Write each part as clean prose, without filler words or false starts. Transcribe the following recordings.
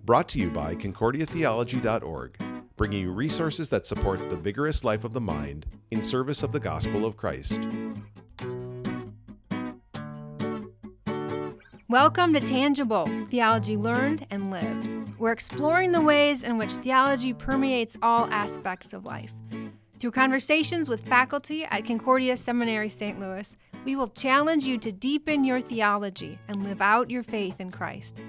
Brought to you by concordiatheology.org, bringing you resources that support the vigorous life of the mind in service of the gospel of Christ. Welcome to Tangible, Theology Learned and Lived. We're exploring the ways in which theology permeates all aspects of life. Through conversations with faculty at Concordia Seminary St. Louis, we will challenge you to deepen your theology and live out your faith in Christ.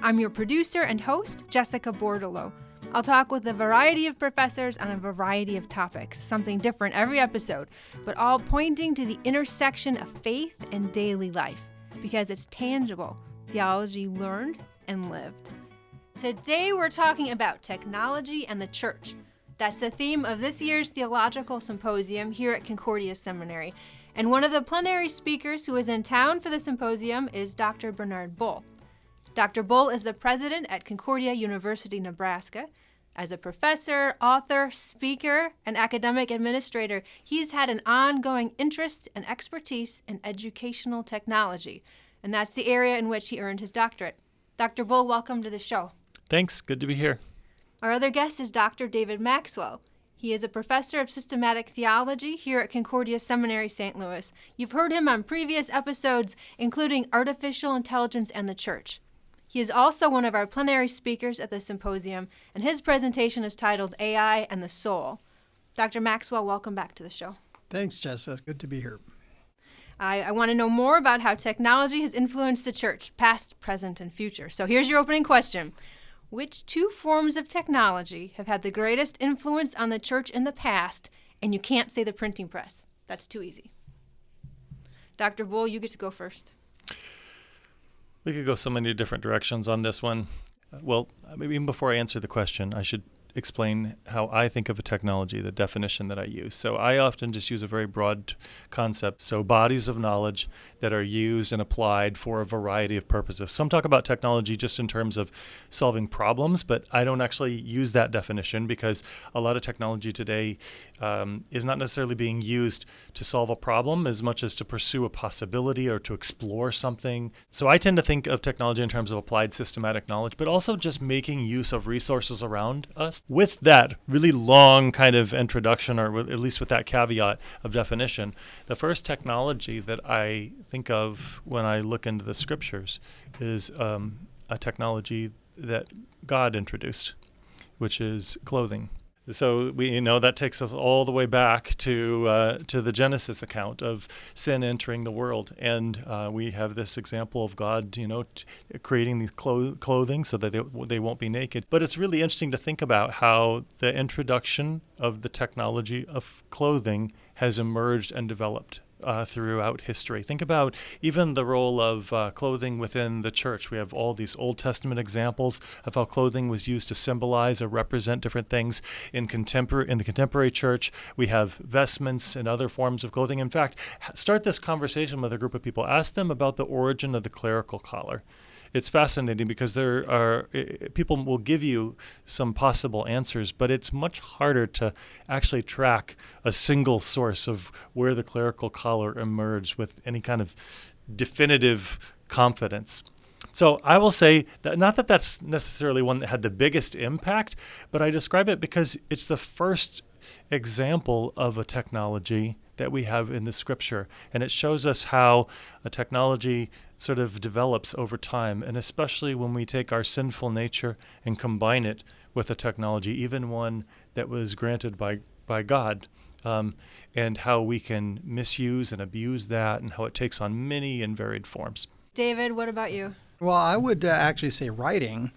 I'm your producer and host, Jessica Bordelot. I'll talk with a variety of professors on a variety of topics, something different every episode, but all pointing to the intersection of faith and daily life, because it's tangible, theology learned and lived. Today we're talking about technology and the church. That's the theme of this year's Theological Symposium here at Concordia Seminary. And one of the plenary speakers who is in town for the symposium is Dr. Bernard Bull. Dr. Bull is the president at Concordia University, Nebraska. As a professor, author, speaker, and academic administrator, he's had an ongoing interest and expertise in educational technology, and that's the area in which he earned his doctorate. Dr. Bull, welcome to the show. Thanks. Good to be here. Our other guest is Dr. David Maxwell. He is a professor of systematic theology here at Concordia Seminary St. Louis. You've heard him on previous episodes, including Artificial Intelligence and the Church. He is also one of our plenary speakers at the symposium, and his presentation is titled AI and the Soul. Dr. Maxwell, welcome back to the show. Thanks, Jessica. Good to be here. I want to know more about how technology has influenced the church, past, present, and future. So here's your opening question. Which two forms of technology have had the greatest influence on the church in the past, and you can't say the printing press? That's too easy. Dr. Bull, you get to go first. We could go so many different directions on this one. Well, maybe even before I answer the question, I should explain how I think of a technology, the definition that I use. So I often just use a very broad concept. So bodies of knowledge that are used and applied for a variety of purposes. Some talk about technology just in terms of solving problems, but I don't actually use that definition because a lot of technology today is not necessarily being used to solve a problem as much as to pursue a possibility or to explore something. So I tend to think of technology in terms of applied systematic knowledge, but also just making use of resources around us. With that really long kind of introduction, or at least with that caveat of definition, the first technology that I think of when I look into the scriptures is a technology that God introduced, which is clothing. So we know that takes us all the way back to the Genesis account of sin entering the world, and we have this example of God, creating these clothing so that they won't be naked. But it's really interesting to think about how the introduction of the technology of clothing has emerged and developed throughout history. Think about even the role of clothing within the church. We have all these Old Testament examples of how clothing was used to symbolize or represent different things. In the contemporary church, we have vestments and other forms of clothing. In fact, start this conversation with a group of people. Ask them about the origin of the clerical collar. It's fascinating because people will give you some possible answers, but it's much harder to actually track a single source of where the clerical collar emerged with any kind of definitive confidence. So I will say that not that that's necessarily one that had the biggest impact, but I describe it because it's the first example of a technology that we have in the scripture. And it shows us how a technology sort of develops over time, and especially when we take our sinful nature and combine it with a technology, even one that was granted by God, and how we can misuse and abuse that, and how it takes on many and varied forms. David, what about you? Well, I would actually say writing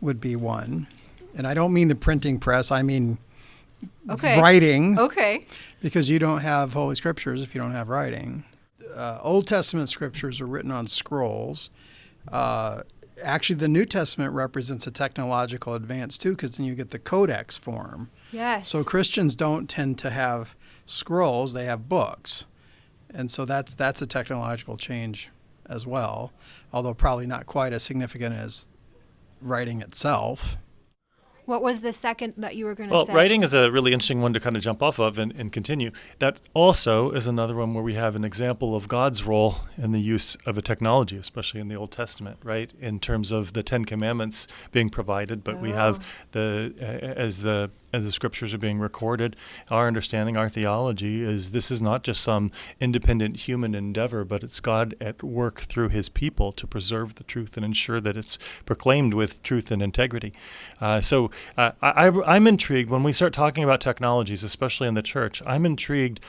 would be one. And I don't mean the printing press, I mean writing. Okay. Because you don't have Holy Scriptures if you don't have writing. Old Testament scriptures are written on scrolls. Actually, the New Testament represents a technological advance, too, because then you get the codex form. Yes. So Christians don't tend to have scrolls, they have books. And so that's a technological change as well, although probably not quite as significant as writing itself. What was the second that you were going to Well, say? writing is a really interesting one to kind of jump off of and continue. That also is another one where we have an example of God's role in the use of a technology, especially in the Old Testament, right? In terms of the Ten Commandments being provided, but we have as the scriptures are being recorded, our understanding, our theology is this is not just some independent human endeavor, but it's God at work through his people to preserve the truth and ensure that it's proclaimed with truth and integrity. So I'm intrigued when we start talking about technologies, especially in the church. I'm intrigued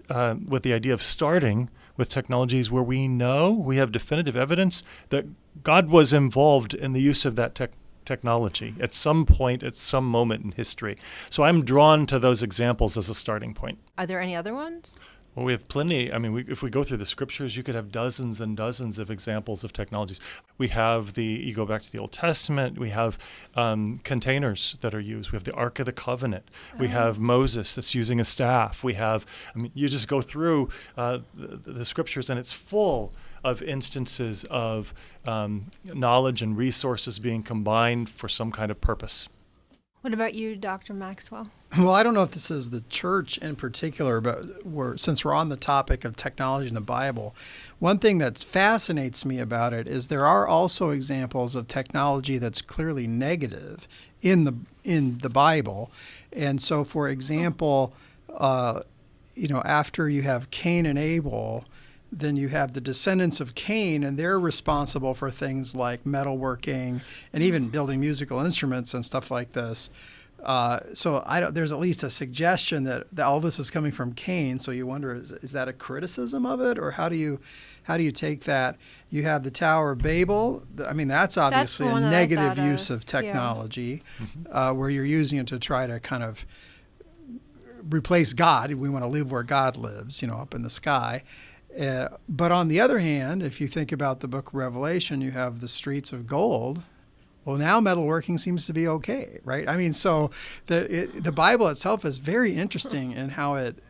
with the idea of starting with technologies where we know, we have definitive evidence that God was involved in the use of that technology at some point, at some moment in history. So I'm drawn to those examples as a starting point. Are there any other ones? Well, we have plenty. I mean, if we go through the scriptures, you could have dozens and dozens of examples of technologies. We have you go back to the Old Testament, we have containers that are used. We have the Ark of the Covenant. We have Moses that's using a staff. We have, you just go through the scriptures and it's full of instances of knowledge and resources being combined for some kind of purpose. What about you, Dr. Maxwell? Well, I don't know if this is the church in particular, but since we're on the topic of technology in the Bible, one thing that fascinates me about it is there are also examples of technology that's clearly negative in the Bible. And so, for example, after you have Cain and Abel, then you have the descendants of Cain, and they're responsible for things like metalworking and even building musical instruments and stuff like this. So there's at least a suggestion that all this is coming from Cain. So you wonder, is that a criticism of it, or how do you take that? You have the Tower of Babel. I mean, that's obviously a negative use of technology, where you're using it to try to kind of replace God. We want to live where God lives, up in the sky. But on the other hand, if you think about the book of Revelation, you have the streets of gold. Well, now metalworking seems to be okay, right? I mean, so the Bible itself is very interesting in how it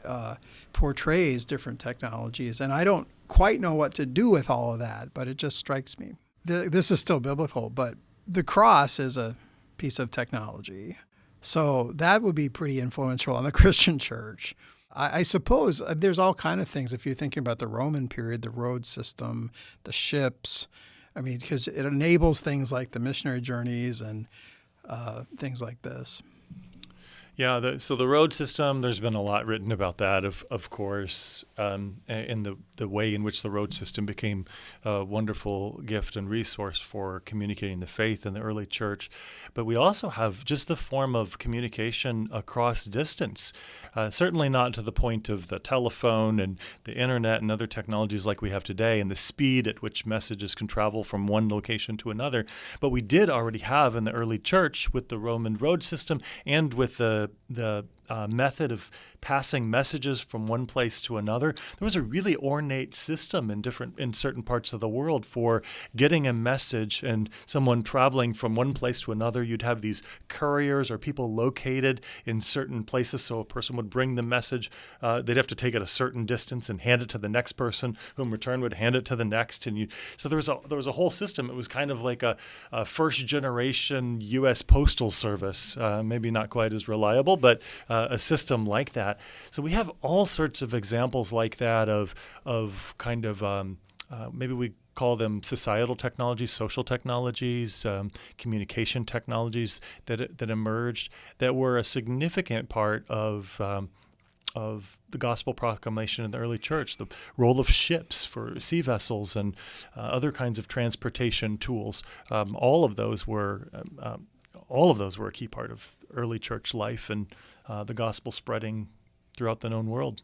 portrays different technologies. And I don't quite know what to do with all of that, but it just strikes me. This is still biblical, but the cross is a piece of technology. So that would be pretty influential on the Christian church. I suppose there's all kind of things. If you're thinking about the Roman period, the road system, the ships, I mean, because it enables things like the missionary journeys and things like this. Yeah, so the road system, there's been a lot written about that, of course, in the way in which the road system became a wonderful gift and resource for communicating the faith in the early church. But we also have just the form of communication across distance, certainly not to the point of the telephone and the internet and other technologies like we have today and the speed at which messages can travel from one location to another. But we did already have in the early church with the Roman road system and with the method of passing messages from one place to another. There was a really ornate system in certain parts of the world for getting a message and someone traveling from one place to another. You'd have these couriers or people located in certain places. So a person would bring the message. They'd have to take it a certain distance and hand it to the next person, who in return would hand it to the next. So there was a whole system. It was kind of like a first generation U.S. Postal Service, maybe not quite as reliable, but a system like that. So we have all sorts of examples like that of kind of maybe we call them societal technologies, social technologies, communication technologies that emerged that were a significant part of the gospel proclamation in the early church. The role of ships for sea vessels and other kinds of transportation tools. All of those were a key part of early church life and the gospel spreading throughout the known world.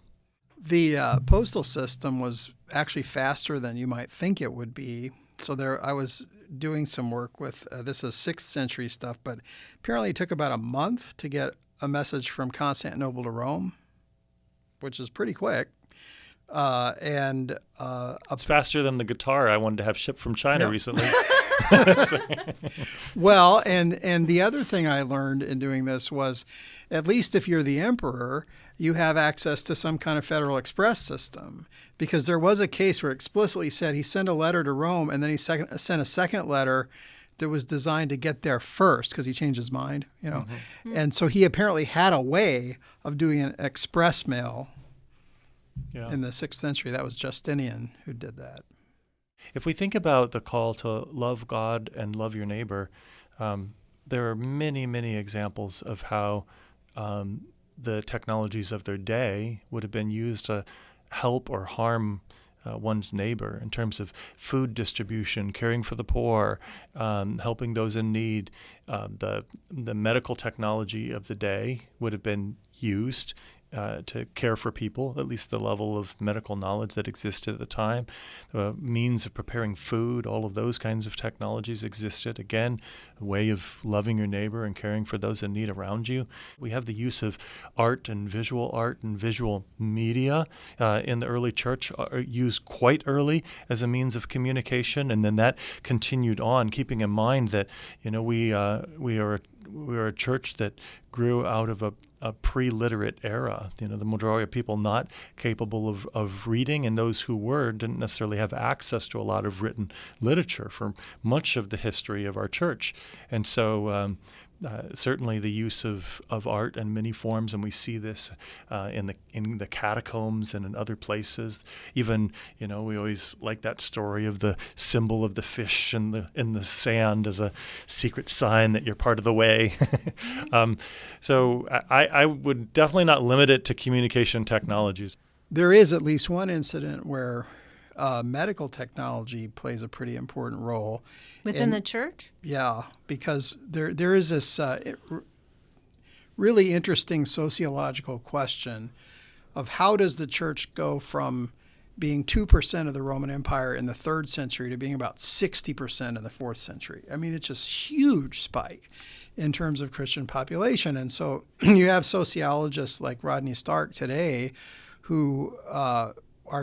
The postal system was actually faster than you might think it would be. So I was doing some work with, this is 6th century stuff, but apparently it took about a month to get a message from Constantinople to Rome, which is pretty quick. It's faster than the guitar I wanted to have shipped from China recently. Well, and the other thing I learned in doing this was, at least if you're the emperor, you have access to some kind of Federal Express system, because there was a case where it explicitly said he sent a letter to Rome and then he sent a second letter that was designed to get there first because he changed his mind, And so he apparently had a way of doing an express mail in the 6th century. That was Justinian who did that. If we think about the call to love God and love your neighbor, there are many, many examples of how the technologies of their day would have been used to help or harm one's neighbor in terms of food distribution, caring for the poor, helping those in need. The medical technology of the day would have been used to care for people, at least the level of medical knowledge that existed at the time. Means of preparing food, all of those kinds of technologies existed. Again, a way of loving your neighbor and caring for those in need around you. We have the use of art and visual media in the early church, used quite early as a means of communication, and then that continued on, keeping in mind that we are a church that grew out of a pre-literate era. The majority of people not capable of reading, and those who were didn't necessarily have access to a lot of written literature for much of the history of our church. And so certainly the use of art in many forms, and we see this in the catacombs and in other places. Even we always like that story of the symbol of the fish in the sand as a secret sign that you're part of the way. So I would definitely not limit it to communication technologies. There is at least one incident where medical technology plays a pretty important role. Within the church? Yeah, because there is this really interesting sociological question of how does the church go from being 2% of the Roman Empire in the 3rd century to being about 60% in the 4th century. I mean, it's just huge spike in terms of Christian population. And so you have sociologists like Rodney Stark today who are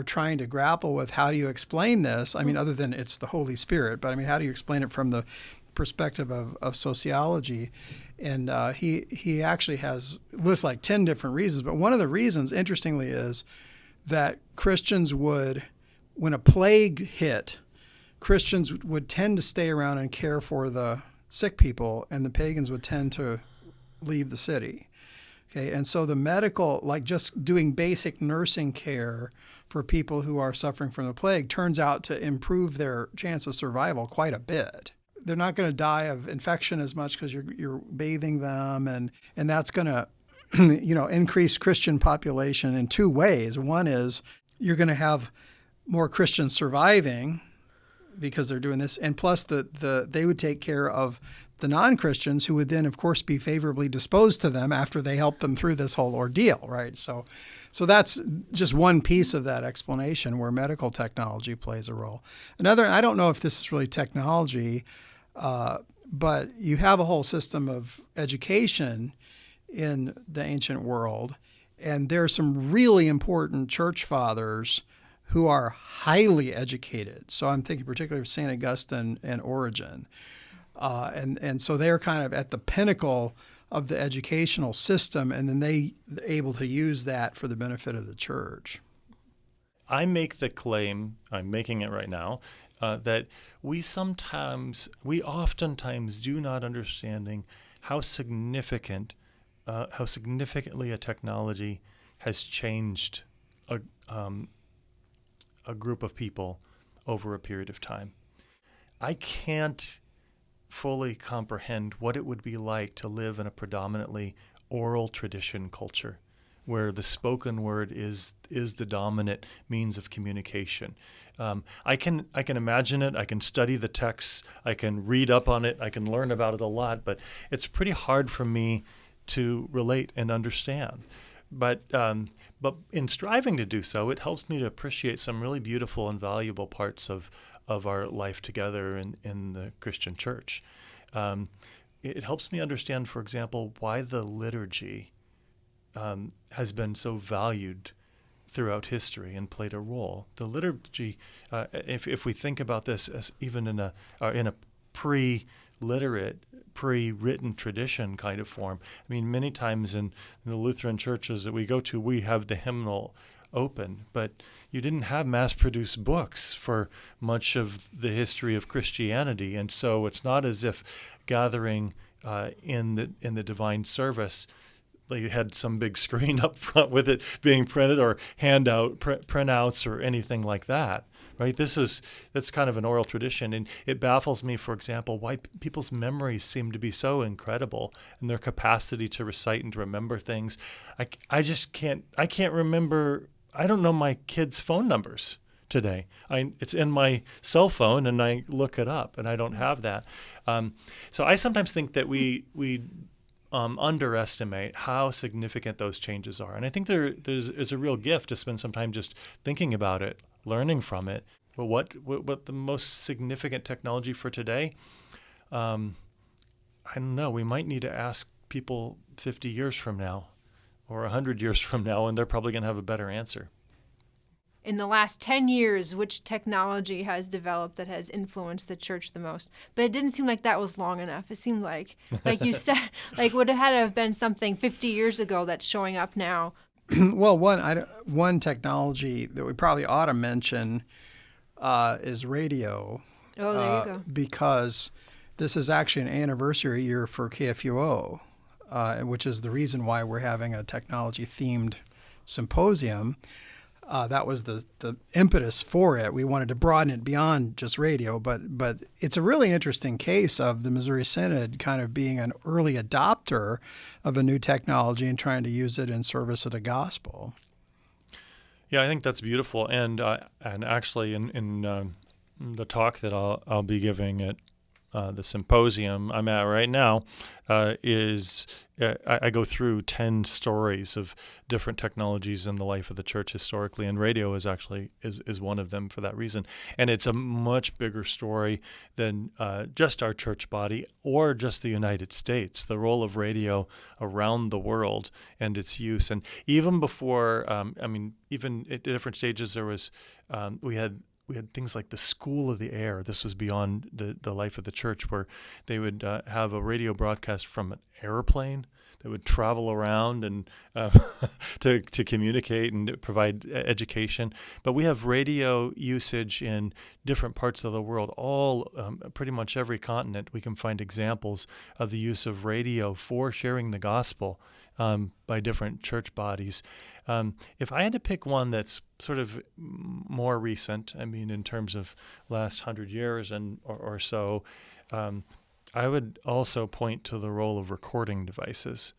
trying to grapple with how do you explain this? I mean, other than it's the Holy Spirit, but I mean, how do you explain it from the perspective of sociology? And he actually lists like 10 different reasons. But one of the reasons, interestingly, is that Christians would, when a plague hit, Christians would tend to stay around and care for the sick people, and the pagans would tend to leave the city. Okay, and so the medical, like just doing basic nursing care for people who are suffering from the plague, turns out to improve their chance of survival quite a bit. They're not going to die of infection as much because you're bathing them, and that's going to increase Christian population in 2 ways. One is you're going to have more Christians surviving because they're doing this, and plus they would take care of the non-Christians who would then, of course, be favorably disposed to them after they help them through this whole ordeal, right? So that's just one piece of that explanation where medical technology plays a role. Another, I don't know if this is really technology, but you have a whole system of education in the ancient world, and there are some really important church fathers who are highly educated. So I'm thinking particularly of St. Augustine and Origen. And so they're kind of at the pinnacle of the educational system, and then they're able to use that for the benefit of the church. I make the claim, I'm making it right now, that we oftentimes do not understanding how significantly a technology has changed a group of people over a period of time. I can't fully comprehend what it would be like to live in a predominantly oral tradition culture where the spoken word is the dominant means of communication. I can imagine it. I can study the texts. I can read up on it. I can learn about it a lot, but it's pretty hard for me to relate and understand. But in striving to do so, it helps me to appreciate some really beautiful and valuable parts of our life together in the Christian church. It helps me understand, for example, why the liturgy has been so valued throughout history and played a role. The liturgy, if we think about this as even in a pre-literate, pre-written tradition kind of form, I mean, many times in the Lutheran churches that we go to, we have the hymnal open, but you didn't have mass-produced books for much of the history of Christianity, and so it's not as if gathering in the divine service, they had some big screen up front with it being printed or printouts or anything like that, right? That's kind of an oral tradition, and it baffles me, for example, why people's memories seem to be so incredible and their capacity to recite and to remember things. I can't remember. I don't know my kids' phone numbers today. It's in my cell phone, and I look it up, and I don't have that. So I sometimes think that we underestimate how significant those changes are. And I think there's a real gift to spend some time just thinking about it, learning from it. But what the most significant technology for today? I don't know. We might need to ask people 50 years from now or 100 years from now, and they're probably going to have a better answer. In the last 10 years, which technology has developed that has influenced the church the most? But it didn't seem like that was long enough. It seemed like you said, would have had to have been something 50 years ago that's showing up now. Well, one technology that we probably ought to mention is radio. Oh, there you go. Because this is actually an anniversary year for KFUO, which is the reason why we're having a technology-themed symposium. That was the impetus for it. We wanted to broaden it beyond just radio, but it's a really interesting case of the Missouri Synod kind of being an early adopter of a new technology and trying to use it in service of the gospel. Yeah, I think that's beautiful. And actually, in the talk that I'll be giving at the symposium I'm at right now, I go through 10 stories of different technologies in the life of the church historically, and radio is one of them for that reason. And it's a much bigger story than just our church body or just the United States. The role of radio around the world and its use, and even before, even at different stages, there was we had things like the School of the Air. This was beyond the life of the church, where they would have a radio broadcast from an airplane that would travel around and to communicate and provide education. But we have radio usage in different parts of the world. Pretty much every continent, we can find examples of the use of radio for sharing the gospel by different church bodies. If I had to pick one that's sort of more recent, in terms of last 100 years or so, I would also point to the role of recording devices.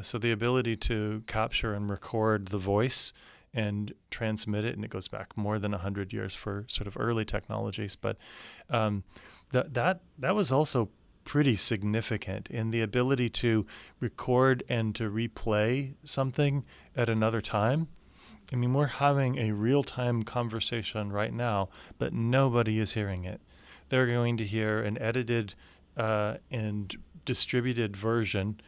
So the ability to capture and record the voice and transmit it, and it goes back more than 100 years for sort of early technologies, but that was also pretty significant in the ability to record and to replay something at another time. We're having a real-time conversation right now, but nobody is hearing it. They're going to hear an edited and distributed version,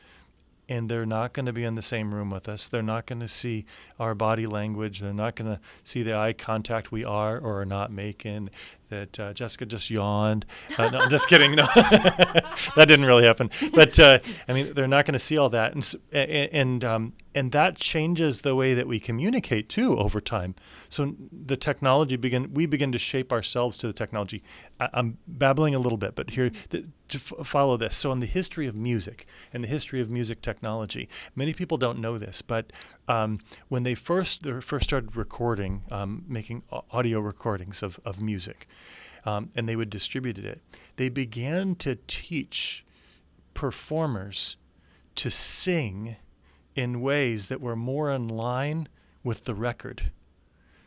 and they're not going to be in the same room with us. They're not going to see our body language. They're not going to see the eye contact we are or are not making, that Jessica just yawned. No, I'm just kidding. No, that didn't really happen. But, they're not going to see all that. And that changes the way that we communicate, too, over time. So the technology, we begin to shape ourselves to the technology. I'm babbling a little bit, but here to follow this. So in the history of music and the history of music technology, many people don't know this, but when they first started recording, making audio recordings of music, and they would distribute it, they began to teach performers to sing in ways that were more in line with the record.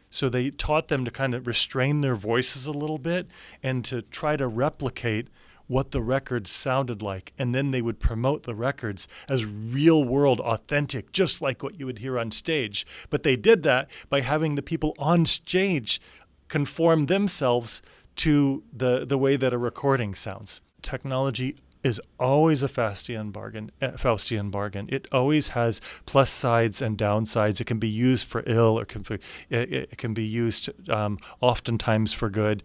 So they taught them to kind of restrain their voices a little bit and to try to replicate what the records sounded like. And then they would promote the records as real world, authentic, just like what you would hear on stage. But they did that by having the people on stage conform themselves to the way that a recording sounds. Technology is always a Faustian bargain. It always has plus sides and downsides. It can be used for ill, or it can be used oftentimes for good.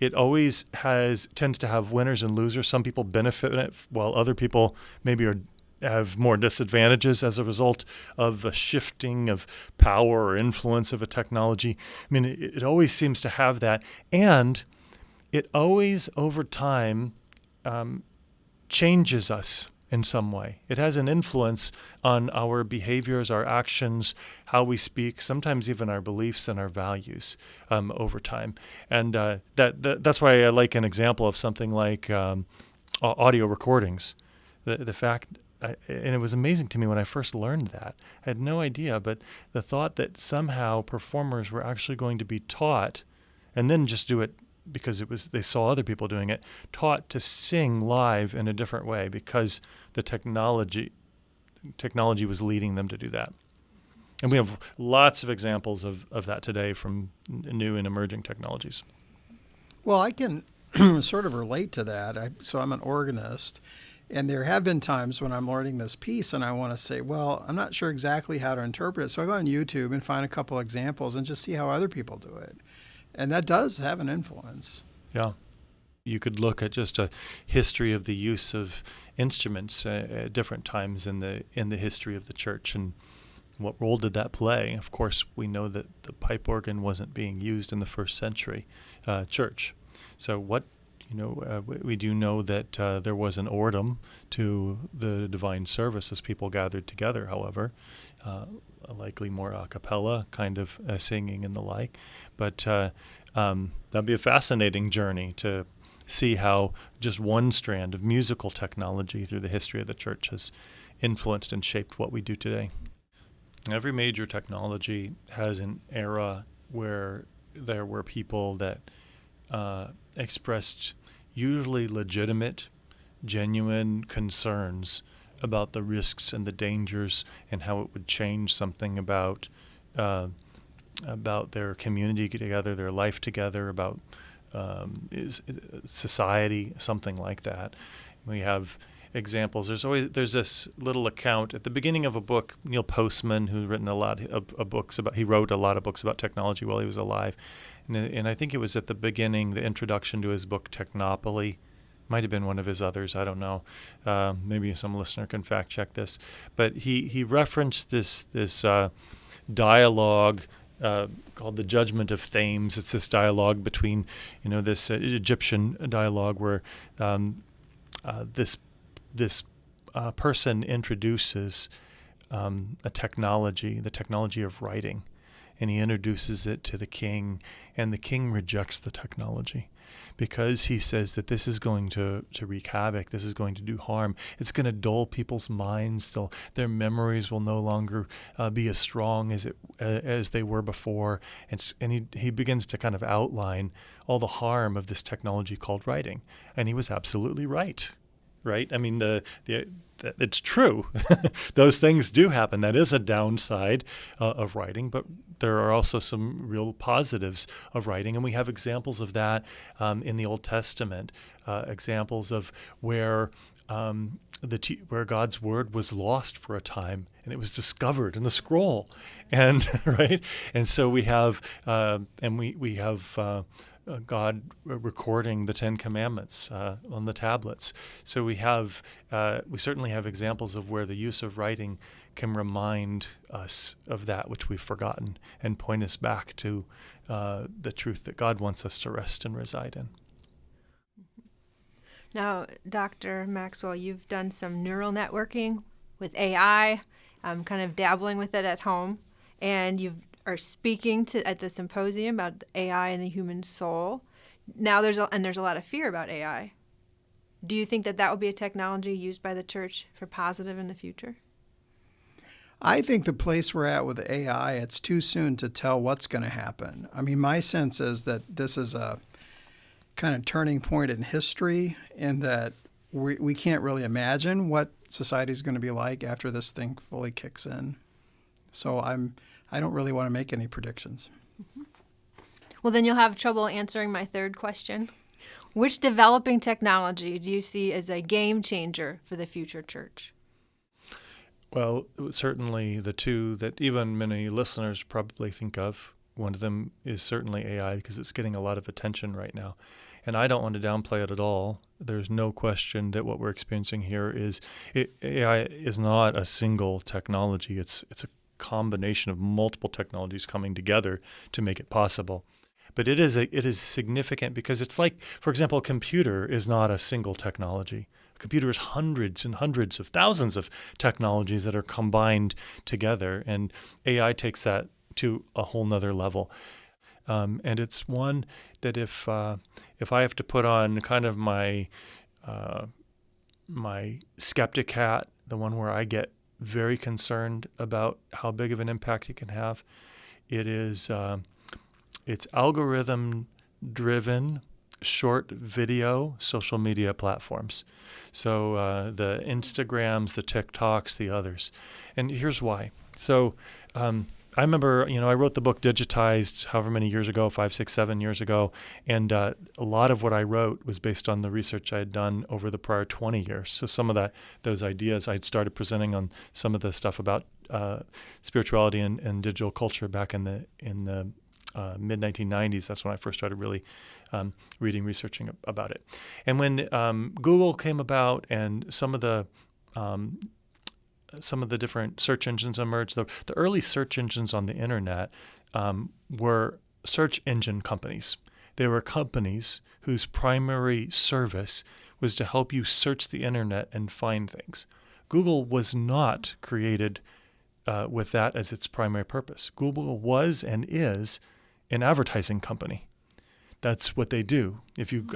It always tends to have winners and losers. Some people benefit from it, while other people maybe are have more disadvantages as a result of the shifting of power or influence of a technology. I mean, it always seems to have that. And it always, over time, changes us in some way. It has an influence on our behaviors, our actions, how we speak, sometimes even our beliefs and our values over time. And that's why I like an example of something like audio recordings. The fact, and it was amazing to me when I first learned that. I had no idea, but the thought that somehow performers were actually going to be taught, and then just do it because they saw other people doing it, taught to sing live in a different way because the technology was leading them to do that. And we have lots of examples of that today from new and emerging technologies. Well, I can sort of relate to that. So I'm an organist, and there have been times when I'm learning this piece and I want to say, well, I'm not sure exactly how to interpret it. So I go on YouTube and find a couple examples and just see how other people do it. And that does have an influence. Yeah. You could look at just a history of the use of instruments at different times in the history of the church, and what role did that play? Of course, we know that the pipe organ wasn't being used in the first century church. So we do know that there was an ortum to the divine service as people gathered together, however, likely more a cappella kind of singing and the like. But that'd be a fascinating journey to see how just one strand of musical technology through the history of the church has influenced and shaped what we do today. Every major technology has an era where there were people that expressed usually legitimate, genuine concerns about the risks and the dangers and how it would change something about their community together, their life together, about society, something like that. We have examples. There's this little account at the beginning of a book. Neil Postman, who's written a lot of books he wrote a lot of books about technology while he was alive, and I think it was at the beginning, the introduction to his book Technopoly. Might have been one of his others. I don't know. Maybe some listener can fact check this. But he referenced this dialogue called the Judgment of Thames. It's this dialogue between, this Egyptian dialogue where this person introduces a technology, the technology of writing, and he introduces it to the king, and the king rejects the technology because he says that this is going to wreak havoc, this is going to do harm, it's going to dull people's minds, their memories will no longer be as strong as they were before, and he begins to kind of outline all the harm of this technology called writing, and he was absolutely right. Right? I mean, it's true. Those things do happen. That is a downside of writing, but there are also some real positives of writing, and we have examples of that in the Old Testament, examples of where God's word was lost for a time, and it was discovered in the scroll, and right, and so we have God recording the Ten Commandments on the tablets. So we certainly have examples of where the use of writing can remind us of that which we've forgotten and point us back to the truth that God wants us to rest and reside in. Now, Dr. Maxwell, you've done some neural networking with AI, kind of dabbling with it at home, and you are speaking at the symposium about AI and the human soul. Now there's a lot of fear about AI. Do you think that will be a technology used by the church for positive in the future? I think the place we're at with AI, it's too soon to tell what's going to happen. I mean, my sense is that this is a kind of turning point in history, in that we can't really imagine what society is going to be like after this thing fully kicks in. So I don't really want to make any predictions. Mm-hmm. Well, then you'll have trouble answering my third question. Which developing technology do you see as a game changer for the future church? Well, certainly the two that even many listeners probably think of. One of them is certainly AI, because it's getting a lot of attention right now. And I don't want to downplay it at all. there's no question that what we're experiencing here is AI is not a single technology. It's a combination of multiple technologies coming together to make it possible. But it is significant because it's like, for example, a computer is not a single technology. A computer is hundreds and hundreds of thousands of technologies that are combined together, and AI takes that to a whole nother level. And it's one that if I have to put on kind of my skeptic hat, the one where I get very concerned about how big of an impact it can have, it's algorithm-driven short video social media platforms. So the Instagrams, the TikToks, the others. And here's why. So I remember, I wrote the book Digitized however many years ago, 5, 6, 7 years ago. And a lot of what I wrote was based on the research I had done over the prior 20 years. So some of those ideas, I had started presenting on some of the stuff about spirituality and digital culture back in the mid-1990s. That's when I first started really researching about it. And when Google came about and some of the different search engines emerged, the early search engines on the internet were search engine companies. They were companies whose primary service was to help you search the internet and find things. Google was not created with that as its primary purpose. Google was and is an advertising company. That's what they do.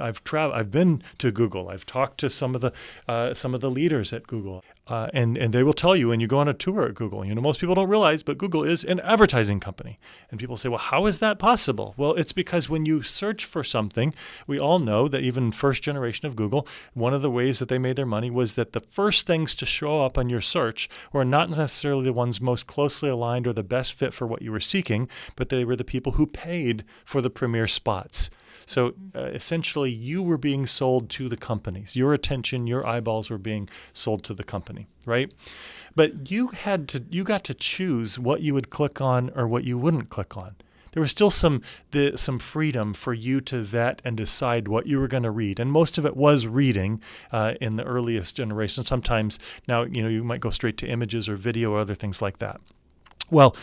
I've been to Google. I've talked to some of the leaders at Google, and they will tell you when you go on a tour at Google. Most people don't realize, but Google is an advertising company. And people say, well, how is that possible? Well, it's because when you search for something, we all know that even first generation of Google, one of the ways that they made their money was that the first things to show up on your search were not necessarily the ones most closely aligned or the best fit for what you were seeking, but they were the people who paid for the premier spots. So essentially, you were being sold to the companies. Your attention, your eyeballs were being sold to the company, right? But you got to choose what you would click on or what you wouldn't click on. There was still some freedom for you to vet and decide what you were going to read, and most of it was reading in the earliest generation. Sometimes now you might go straight to images or video or other things like that. Well,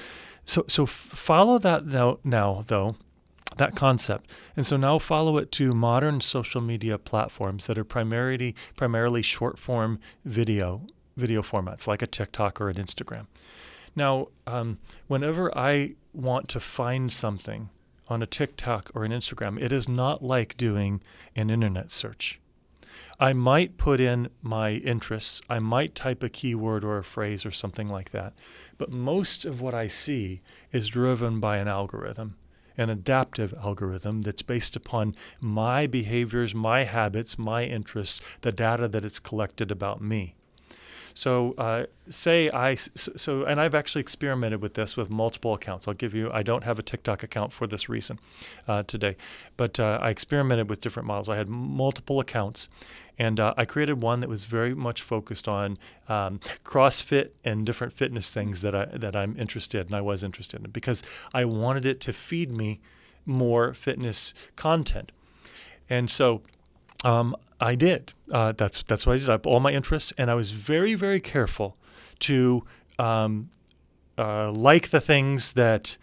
so follow that now though. That concept. And so now follow it to modern social media platforms that are primarily short form video formats like a TikTok or an Instagram. Now, whenever I want to find something on a TikTok or an Instagram, it is not like doing an internet search. I might put in my interests. I might type a keyword or a phrase or something like that. But most of what I see is driven by an algorithm. An adaptive algorithm that's based upon my behaviors, my habits, my interests, the data that it's collected about me. So and I've actually experimented with this with multiple accounts. I don't have a TikTok account for this reason today, but I experimented with different models. I had multiple accounts, and I created one that was very much focused on CrossFit and different fitness things that I'm interested in. I was interested in because I wanted it to feed me more fitness content, and so I did. That's what I did. I have all my interests, and I was very, very careful to like the things that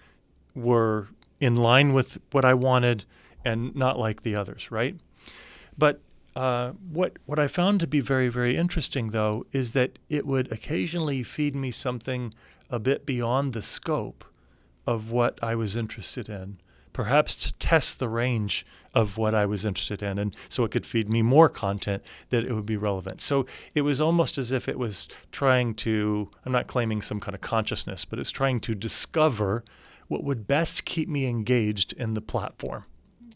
were in line with what I wanted, and not like the others. Right, but. What I found to be very, very interesting, though, is that it would occasionally feed me something a bit beyond the scope of what I was interested in, perhaps to test the range of what I was interested in, and so it could feed me more content that it would be relevant. So it was almost as if it was trying to, I'm not claiming some kind of consciousness, but it's trying to discover what would best keep me engaged in the platform,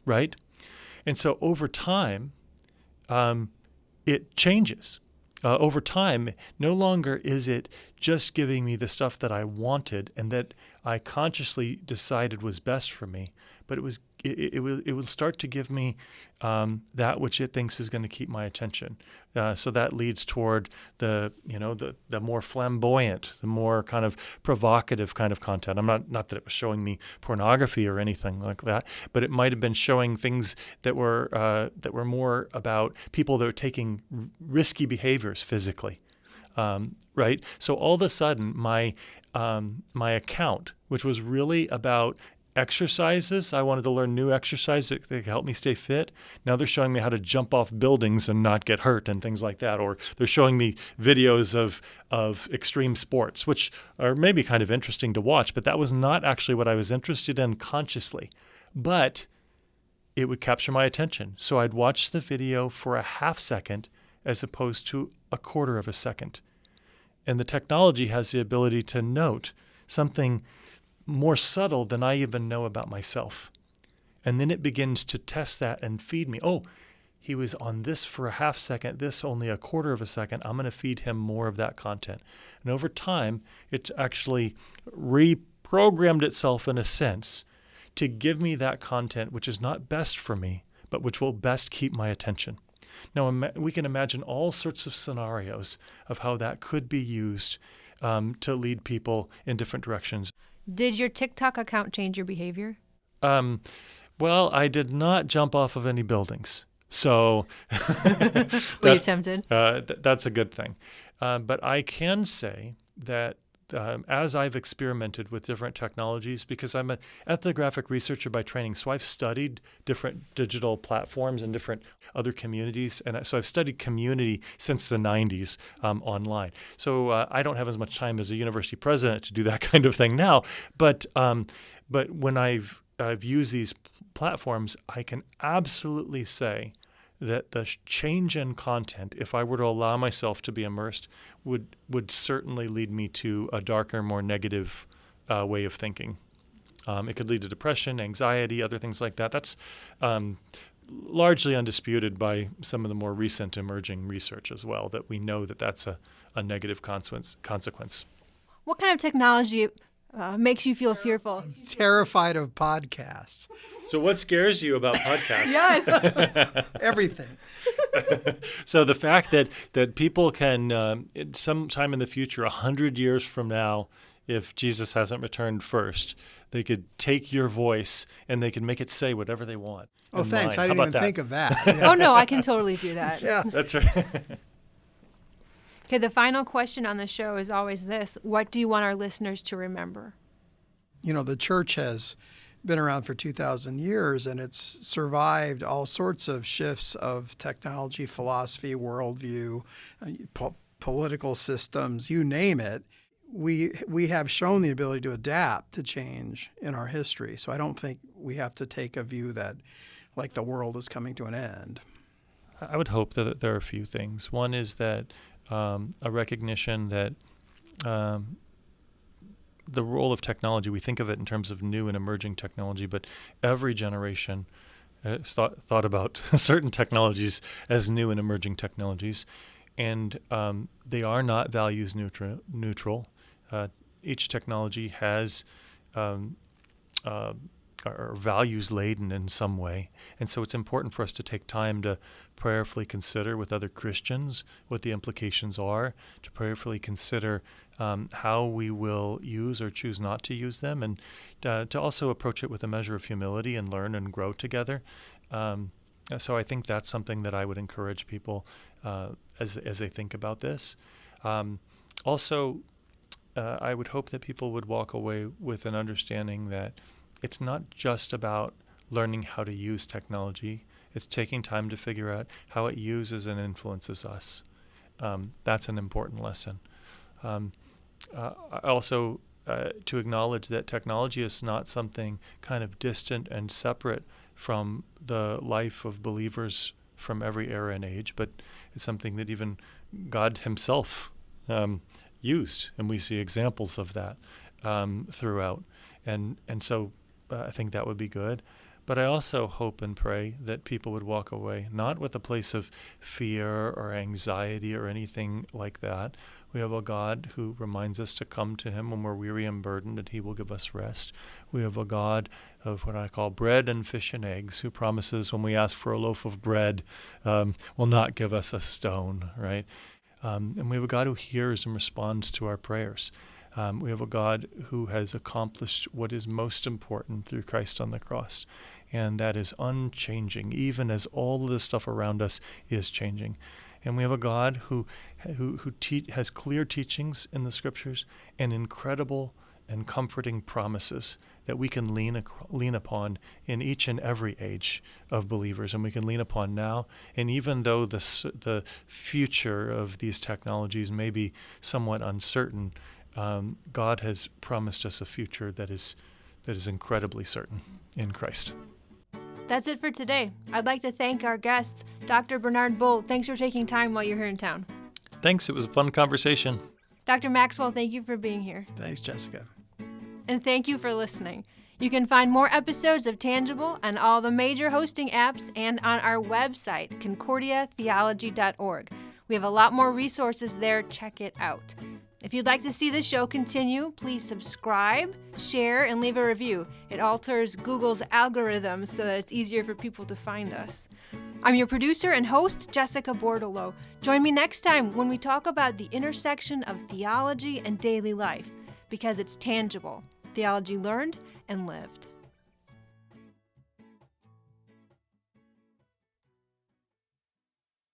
right? And so over time, it changes. Over time, no longer is it just giving me the stuff that I wanted and that I consciously decided was best for me, but it will start to give me that which it thinks is going to keep my attention. So that leads toward the more flamboyant, the more kind of provocative kind of content. I'm not that it was showing me pornography or anything like that, but it might have been showing things that were more about people that are taking risky behaviors physically. Right? So all of a sudden, my account, which was really about exercises, I wanted to learn new exercises that could help me stay fit. Now they're showing me how to jump off buildings and not get hurt and things like that. Or they're showing me videos of extreme sports, which are maybe kind of interesting to watch, but that was not actually what I was interested in consciously. But it would capture my attention. So I'd watch the video for a half second as opposed to a quarter of a second. And the technology has the ability to note something more subtle than I even know about myself. And then it begins to test that and feed me. Oh, he was on this for a half second, this only a quarter of a second. I'm going to feed him more of that content. And over time, it's actually reprogrammed itself in a sense to give me that content which is not best for me, but which will best keep my attention. Now, we can imagine all sorts of scenarios of how that could be used to lead people in different directions. Did your TikTok account change your behavior? Well, I did not jump off of any buildings. So Were you tempted? That's a good thing. But I can say that as I've experimented with different technologies, because I'm an ethnographic researcher by training, so I've studied different digital platforms and different other communities, and so I've studied community since the 90s online. So I don't have as much time as a university president to do that kind of thing now, but when I've used these platforms, I can absolutely say that the change in content, if I were to allow myself to be immersed, would certainly lead me to a darker, more negative way of thinking. It could lead to depression, anxiety, other things like that. That's largely undisputed by some of the more recent emerging research as well, that we know that that's a negative consequence. What kind of technology makes you feel fearful? I'm terrified of podcasts. So what scares you about podcasts? Yes. Everything. So the fact that people can, sometime in the future, 100 years from now, if Jesus hasn't returned first, they could take your voice and they can make it say whatever they want. Oh, thanks. Mine. I didn't even think of that. Yeah. Oh, no, I can totally do that. Yeah. That's right. Okay, the final question on the show is always this. What do you want our listeners to remember? You know, the church has been around for 2,000 years, and it's survived all sorts of shifts of technology, philosophy, worldview, political systems, you name it. We have shown the ability to adapt to change in our history. So I don't think we have to take a view that, like, the world is coming to an end. I would hope that there are a few things. One is that a recognition that the role of technology, we think of it in terms of new and emerging technology, but every generation has thought about certain technologies as new and emerging technologies, and they are not values neutral. Each technology has are values laden in some way. And so it's important for us to take time to prayerfully consider with other Christians what the implications are, to prayerfully consider how we will use or choose not to use them, and to also approach it with a measure of humility and learn and grow together. So I think that's something that I would encourage people as they think about this. Also, I would hope that people would walk away with an understanding that it's not just about learning how to use technology. It's taking time to figure out how it uses and influences us. That's an important lesson. Also, to acknowledge that technology is not something kind of distant and separate from the life of believers from every era and age, but it's something that even God himself used, and we see examples of that throughout. And so I think that would be good. But I also hope and pray that people would walk away not with a place of fear or anxiety or anything like that. We have a God who reminds us to come to him when we're weary and burdened, and he will give us rest. We have a God of what I call bread and fish and eggs, who promises when we ask for a loaf of bread, will not give us a stone, right? And we have a God who hears and responds to our prayers. We have a God who has accomplished what is most important through Christ on the cross, and that is unchanging, even as all of the stuff around us is changing. And we have a God who has clear teachings in the Scriptures and incredible and comforting promises that we can lean upon in each and every age of believers, and we can lean upon now. And even though the future of these technologies may be somewhat uncertain, God has promised us a future that is incredibly certain in Christ. That's it for today. I'd like to thank our guest, Dr. Bernard Bolt. Thanks for taking time while you're here in town. Thanks. It was a fun conversation. Dr. Maxwell, thank you for being here. Thanks, Jessica. And thank you for listening. You can find more episodes of Tangible on all the major hosting apps and on our website, concordiatheology.org. We have a lot more resources there. Check it out. If you'd like to see the show continue, please subscribe, share, and leave a review. It alters Google's algorithms so that it's easier for people to find us. I'm your producer and host, Jessica Bordolo. Join me next time when we talk about the intersection of theology and daily life, because it's tangible. Theology learned and lived.